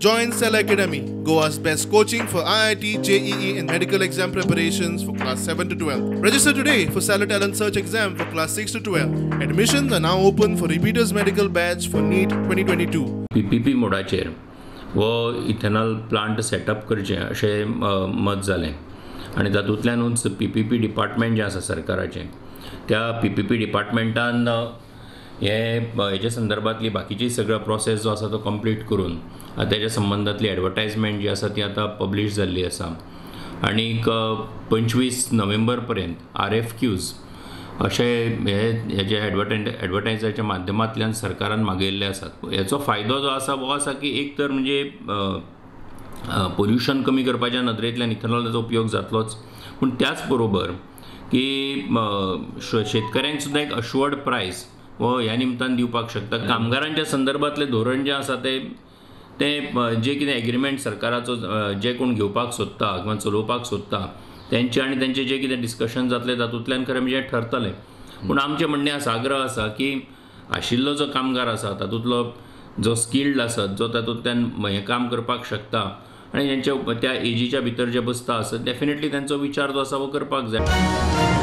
Join Cell Academy, Goa's best coaching for IIT, JEE and medical exam preparations for class 7 to 12. Register today for Cell Talent Search exam for class 6 to 12. Admissions are now open for repeaters medical batch for NEET 2022. PPP मोडाचेर वो ethanol plant setup करचे अशें मत जालें आनी तातूंतल्यानूच PPP department जें आसा सरकाराचें त्या PPP डिपार्टमेंटान हेच्या संदर्भातली बाकीची सगळो प्रोसेस जो आसा तो कंप्लीट करून तेच्या संबंधातली एडवर्टायजमेंट जी आसा ती आतां पब्लीश जाल्ली आसा आनीक 25 नोव्हेंबर पर्यंत RFQs अशे हेजे एडवर्टायजाच्या माध्यमांतल्यान सरकारान मागयल्ले आसात. हेचो फायदो जो आसा वो आसा की एक तर म्हणजे पोल्युशन कमी करपाच्या नदरेंतल्यान इथेनॉलाचो उपयोग जातलोच, पूण त्याच बरोबर की शेतकऱ्यांक सुद्दां एक अश्युअर्ड प्रायस वो ह्या निमतान दिवपाक शकता. कामगारांच्या संदर्भातले धोरण जे आसा ते जे कितें एग्रीमेंट सरकाराचो जे कोण घेवपाक सोदता किंवा चलोवपाक सोदता तेंचे आनी तेंचे जे कितें डिस्कशन जातलें तातूंतल्यान खरें म्हणजे ठरतलें. पूण आमचें म्हणणें आसा, आग्रह आसा की आशिल्लो जो कामगार आसा तातूंतलो जो स्किल्ड आसत, जो तातूंतल्यान हें काम करपाक शकता आनी तेंच्या त्या एजीच्या भितर जे बसता आसत डेफिनेटली तेंचो विचार जो आसा वो करपाक जाय.